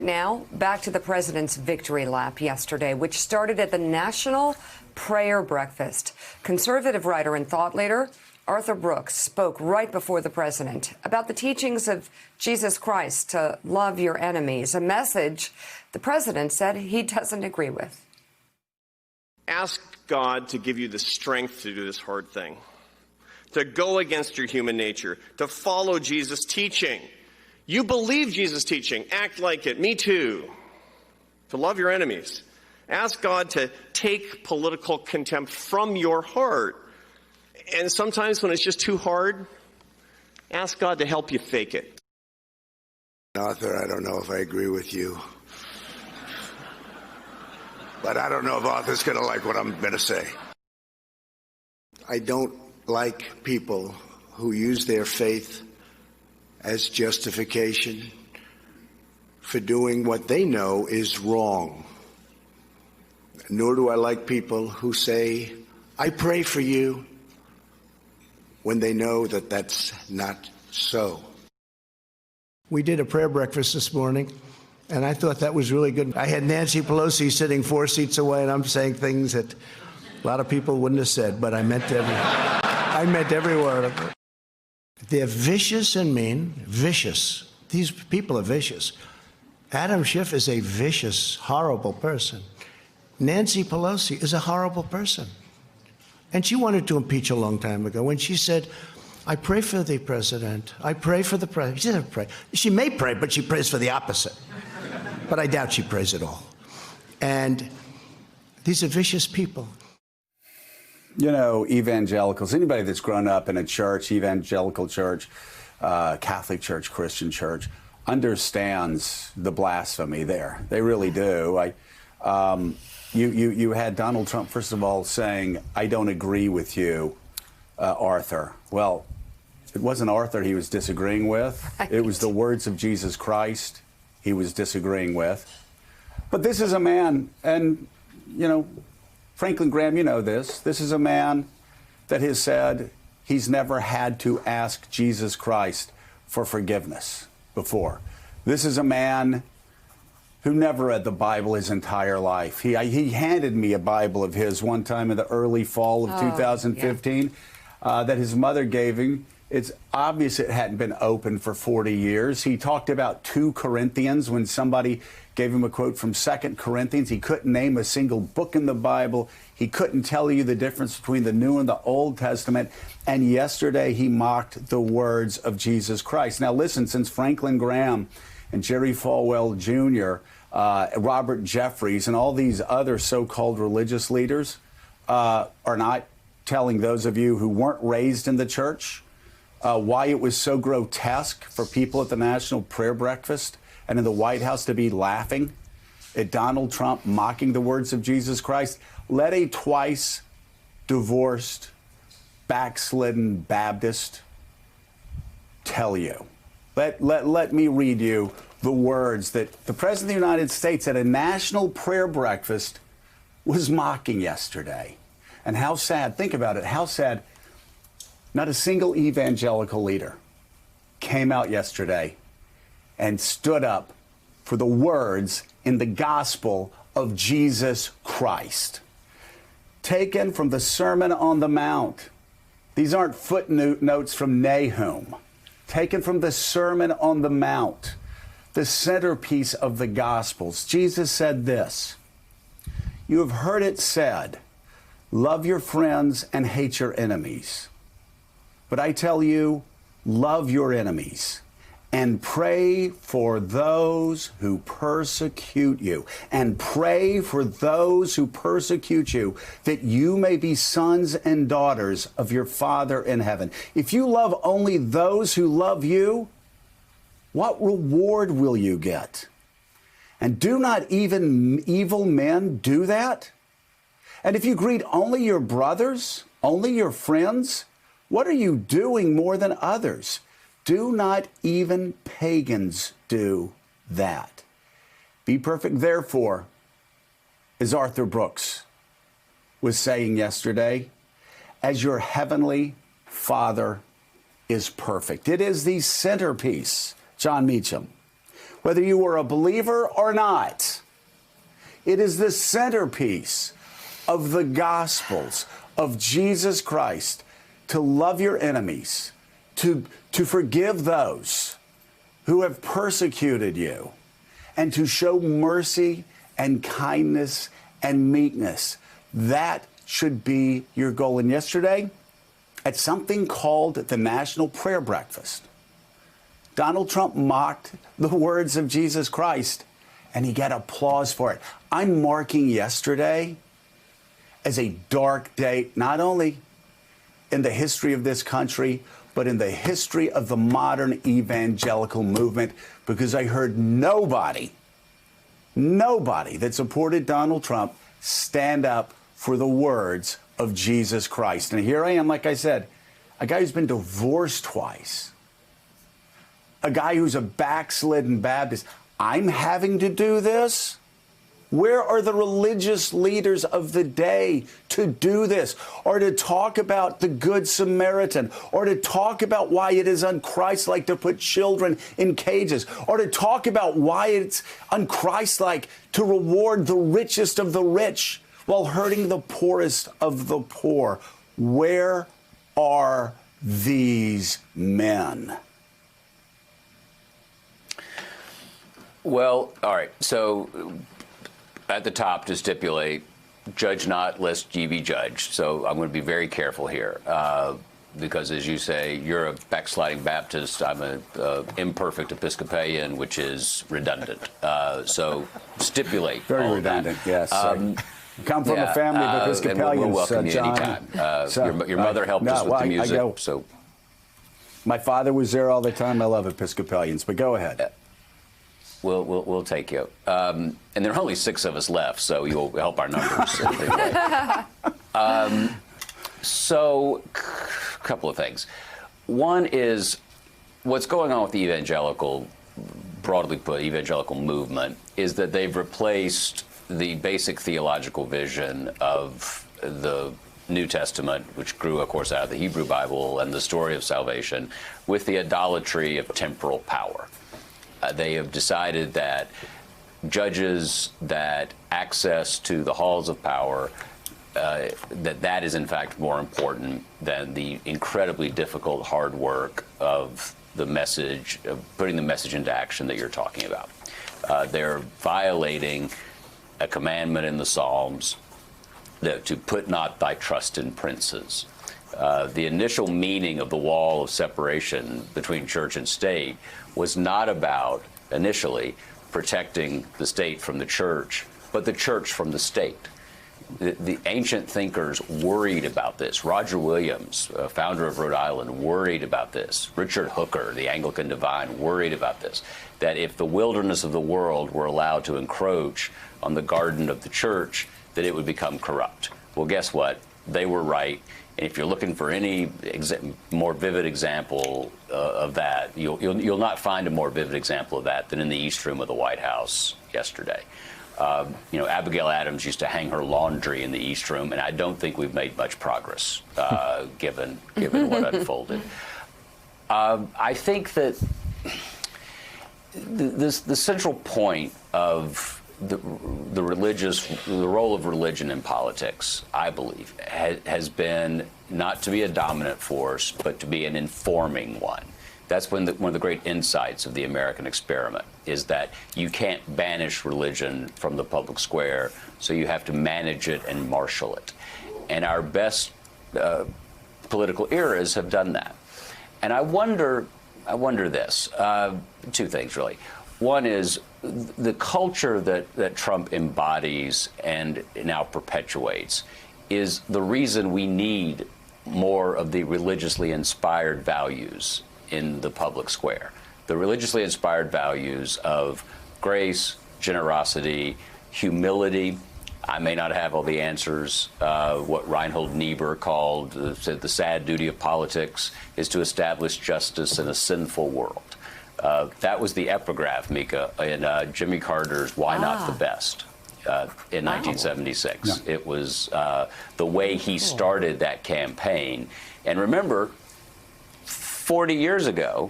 Now, back to the president's victory lap yesterday, which started at the National Prayer Breakfast. Conservative writer and thought leader Arthur Brooks spoke right before the president about the teachings of Jesus Christ to love your enemies, a message the president said he doesn't agree with. Ask God to give you the strength to do this hard thing, to go against your human nature, to follow Jesus' teaching. You believe Jesus' teaching, act like it. Me too. To love your enemies. Ask God to take political contempt from your heart. And sometimes when it's just too hard, ask God to help you fake it. Arthur, I don't know if I agree with you. But I don't know if Arthur's going to like what I'm going to say. I don't like people who use their faith as justification for doing what they know is wrong. Nor do I like people who say, I pray for you, when they know that that's not so. We did a prayer breakfast this morning, and I thought that was really good. I had Nancy Pelosi sitting 4 seats away, and I'm saying things that a lot of people wouldn't have said, but I meant every word of it. They're vicious and mean, vicious. These people are vicious. Adam Schiff is a vicious, horrible person. Nancy Pelosi is a horrible person. And she wanted to impeach a long time ago when she said, I pray for the president. I pray for the president. She doesn't pray. She may pray, but she prays for the opposite. But I doubt she prays at all. And these are vicious people. You know, evangelicals, anybody that's grown up in a church, evangelical church, Catholic church, Christian church, understands the blasphemy there. They really do. You had Donald Trump, first of all, saying, I don't agree with you, Arthur. Well, it wasn't Arthur he was disagreeing with. It was the words of Jesus Christ he was disagreeing with. But this is a man, and, you know, Franklin Graham, you know this. This is a man that has said he's never had to ask Jesus Christ for forgiveness before. This is a man who never read the Bible his entire life. He handed me a Bible of his one time in the early fall of 2015 that his mother gave him. It's obvious it hadn't been open for 40 years. He talked about 2 Corinthians when somebody gave him a quote from 2 Corinthians. He couldn't name a single book in the Bible. He couldn't tell you the difference between the New and the Old Testament. And yesterday he mocked the words of Jesus Christ. Now listen, since Franklin Graham and Jerry Falwell Jr., Robert Jeffries, and all these other so-called religious leaders are not telling those of you who weren't raised in the church why it was so grotesque for people at the National Prayer Breakfast and in the White House to be laughing at Donald Trump mocking the words of Jesus Christ. Let a twice divorced, backslidden Baptist tell you. Let me read you the words that the President of the United States at a National Prayer Breakfast was mocking yesterday. And how sad, think about it, how sad, not a single evangelical leader came out yesterday and stood up for the words in the gospel of Jesus Christ. Taken from the Sermon on the Mount. These aren't footnotes from Nahum. Taken from the Sermon on the Mount, the centerpiece of the Gospels. Jesus said this, you have heard it said, love your friends and hate your enemies. But I tell you, love your enemies and pray for those who persecute you. And pray for those who persecute you, that you may be sons and daughters of your Father in heaven. If you love only those who love you, what reward will you get? And do not even evil men do that? And if you greet only your brothers, only your friends, what are you doing more than others? Do not even pagans do that. Be perfect, therefore, as Arthur Brooks was saying yesterday, as your heavenly Father is perfect. It is the centerpiece, John Meacham. whether you were a believer or not. It is the centerpiece of the Gospels of Jesus Christ to love your enemies, to forgive those who have persecuted you, and to show mercy and kindness and meekness. That should be your goal. And yesterday, at something called the National Prayer Breakfast, Donald Trump mocked the words of Jesus Christ, and he got applause for it. I'm marking yesterday as a dark day, not only in the history of this country, but in the history of the modern evangelical movement, because I heard nobody that supported Donald Trump stand up for the words of Jesus Christ. And here I am, like I said, a guy who's been divorced twice, a guy who's a backslidden Baptist. I'm having to do this? Where are the religious leaders of the day to do this, or to talk about the Good Samaritan, or to talk about why it is unchristlike to put children in cages, or to talk about why it's unchristlike to reward the richest of the rich while hurting the poorest of the poor? Where are these men? Well, all right. So at the top, to stipulate, judge not lest ye be judged. So I'm going to be very careful here because, as you say, you're a backsliding Baptist. I'm an imperfect Episcopalian, which is redundant. So stipulate. Very redundant, yes. Come from a family of Episcopalians, we'll welcome you John. Anytime. Your mother helped us with the music. So my father was there all the time. I love Episcopalians, but go ahead. We'll take you. And there are only 6 of us left, so you'll help our numbers. So, a couple of things. One is what's going on with the evangelical, broadly put, evangelical movement, is that they've replaced the basic theological vision of the New Testament, which grew, of course, out of the Hebrew Bible and the story of salvation, with the idolatry of temporal power. They have decided that judges, that access to the halls of power, that is in fact more important than the incredibly difficult hard work of the message, of putting the message into action that you're talking about. They're violating a commandment in the Psalms that to put not thy trust in princes. The initial meaning of the wall of separation between church and state was not about, initially, protecting the state from the church, but the church from the state. The ancient thinkers worried about this. Roger Williams, founder of Rhode Island, worried about this. Richard Hooker, the Anglican divine, worried about this, that if the wilderness of the world were allowed to encroach on the garden of the church, that it would become corrupt. Well, guess what? They were right. And if you're looking for any more vivid example of that, you'll not find a more vivid example of that than in the East Room of the White House yesterday. Abigail Adams used to hang her laundry in the East Room, and I don't think we've made much progress given what unfolded. I think that the central point of the role of religion in politics, I believe, has been not to be a dominant force, but to be an informing one. That's one of the great insights of the American experiment, is that you can't banish religion from the public square, so you have to manage it and marshal it. And our best political eras have done that. And I wonder this, 2 things really. One is the culture that Trump embodies and now perpetuates is the reason we need more of the religiously inspired values in the public square. The religiously inspired values of grace, generosity, humility. I may not have all the answers. What Reinhold Niebuhr called the sad duty of politics is to establish justice in a sinful world. That was the epigraph, Mika, in Jimmy Carter's Why Not the Best in 1976. Yeah. It was the way he started that campaign. And remember, 44 years ago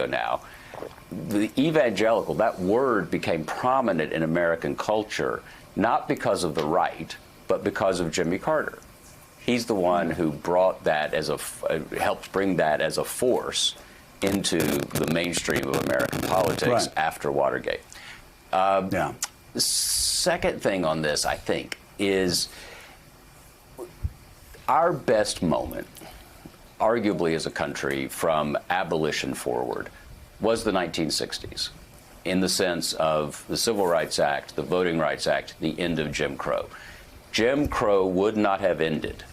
now, the evangelical, that word became prominent in American culture, not because of the right, but because of Jimmy Carter. He's the one who brought that helped bring that as a force into the mainstream of American politics after Watergate. The second thing on this, I think, is our best moment, arguably as a country, from abolition forward, was the 1960s, in the sense of the Civil Rights Act, the Voting Rights Act, the end of Jim Crow. Jim Crow would not have ended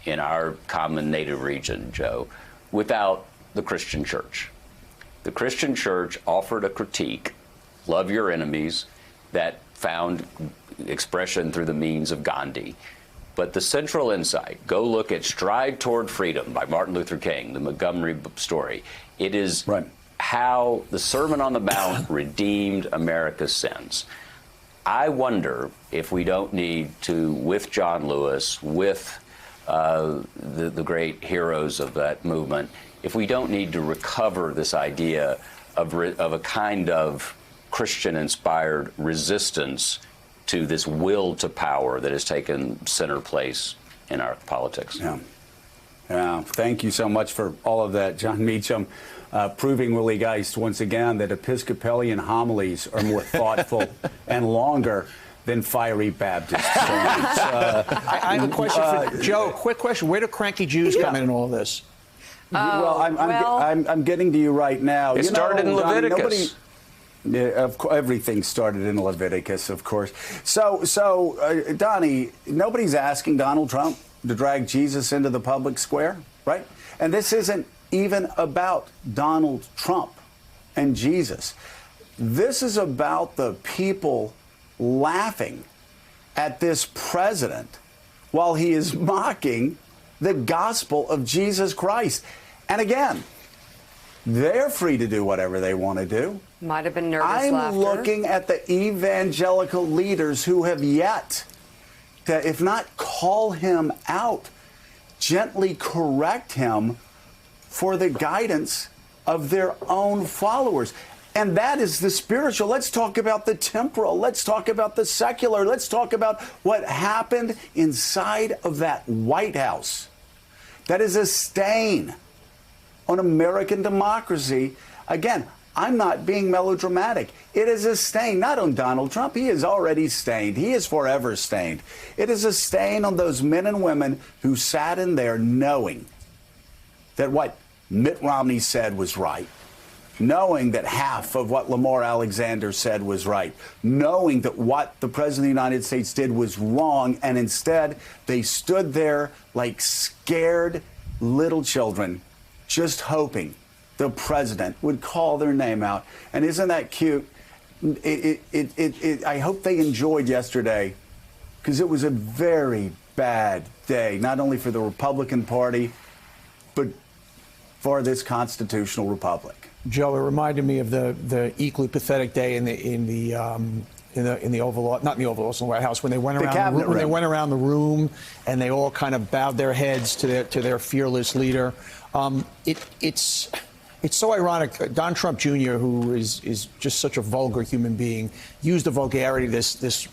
in our common native region, Joe, without the Christian church. The Christian church offered a critique, love your enemies, that found expression through the means of Gandhi. But the central insight, go look at Stride Toward Freedom by Martin Luther King, the Montgomery story. It is how the Sermon on the Mount redeemed America's sins. I wonder if we don't need to, with John Lewis, with the great heroes of that movement, if we don't need to recover this idea of a kind of Christian-inspired resistance to this will to power that has taken center place in our politics. Yeah. Thank you so much for all of that, John Meacham, proving, Willie Geist, once again, that Episcopalian homilies are more thoughtful and longer than fiery Baptist sermons. I have a question for Joe. Quick question: where do cranky Jews come in all this? I'm getting to you right now. It started in Leviticus. Everything started in Leviticus, of course. So, Donnie, nobody's asking Donald Trump to drag Jesus into the public square, right? And this isn't even about Donald Trump and Jesus. This is about the people laughing at this president while he is mocking the gospel of Jesus Christ. And again, they're free to do whatever they want to do. Might have been nervous I'm laughter. looking at the evangelical leaders who have yet to, if not call him out, gently correct him for the guidance of their own followers. And that is the spiritual. Let's talk about the temporal. Let's talk about the secular. Let's talk about what happened inside of that White House. That is a stain on American democracy. Again, I'm not being melodramatic. It is a stain, not on Donald Trump. He is already stained. He is forever stained. It is a stain on those men and women who sat in there knowing that what Mitt Romney said was right, knowing that half of what Lamar Alexander said was right, knowing that what the President of the United States did was wrong, and instead they stood there like scared little children, just hoping the president would call their name out. And isn't that cute? I hope they enjoyed yesterday, because it was a very bad day, not only for the Republican Party, but for this constitutional republic. Joe, it reminded me of the equally pathetic day in the Oval, not in the Oval Office, in the White House, when they went around the room and they all kind of bowed their heads to their fearless leader. It's so ironic. Don Trump Jr., who is just such a vulgar human being, used the vulgarity this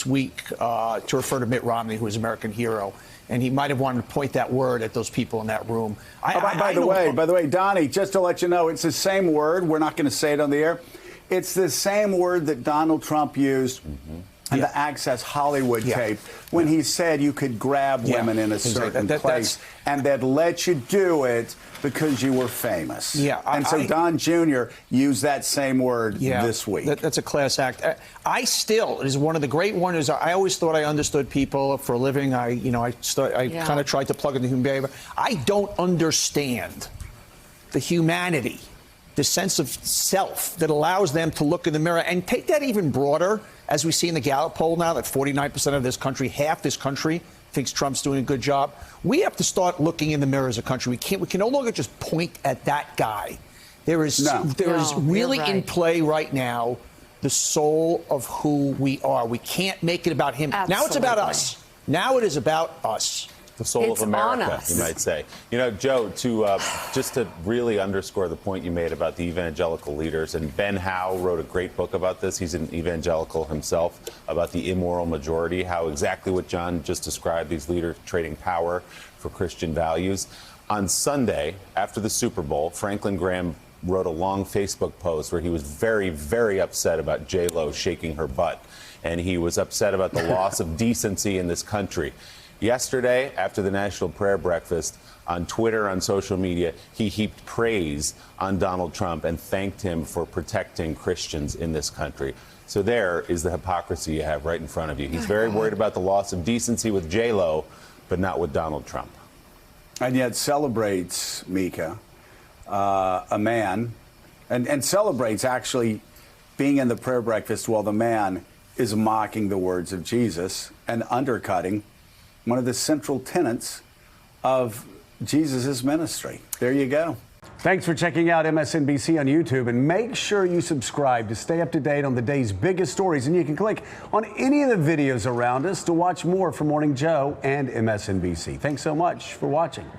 week to refer to Mitt Romney, who is an American hero. And he might have wanted to point that word at those people in that room. By the way, Donnie, just to let you know, it's the same word. We're not going to say it on the air. It's the same word that Donald Trump used in the Access Hollywood tape when he said you could grab women in a certain place and they'd let you do it because you were famous. So Don Jr. used that same word this week. That's a class act. It is one of the great wonders. I always thought I understood people for a living. I kind of tried to plug into human behavior. I don't understand the humanity, the sense of self that allows them to look in the mirror and take that even broader, as we see in the Gallup poll now, that 49% of this country, half this country, thinks Trump's doing a good job. We have to start looking in the mirror as a country. We can no longer just point at that guy. There is really in play right now the soul of who we are. We can't make it about him. Absolutely. Now it's about us. Now it is about us. The soul It's of on America, us. you might say. You know, Joe, to just to really underscore the point you made about the evangelical leaders, and Ben Howe wrote a great book about this. He's an evangelical himself, about the immoral majority, how exactly what John just described, these leaders trading power for Christian values. On Sunday, after the Super Bowl, Franklin Graham wrote a long Facebook post where he was very, very upset about J-Lo shaking her butt. And he was upset about the loss of decency in this country. Yesterday, after the National Prayer Breakfast, on Twitter, on social media, he heaped praise on Donald Trump and thanked him for protecting Christians in this country. So there is the hypocrisy you have right in front of you. He's very worried about the loss of decency with J-Lo, but not with Donald Trump. And yet celebrates, Mika, a man, and celebrates actually being in the prayer breakfast while the man is mocking the words of Jesus and undercutting one of the central tenets of Jesus' ministry. There you go. Thanks for checking out MSNBC on YouTube, and make sure you subscribe to stay up to date on the day's biggest stories. And you can click on any of the videos around us to watch more from Morning Joe and MSNBC. Thanks so much for watching.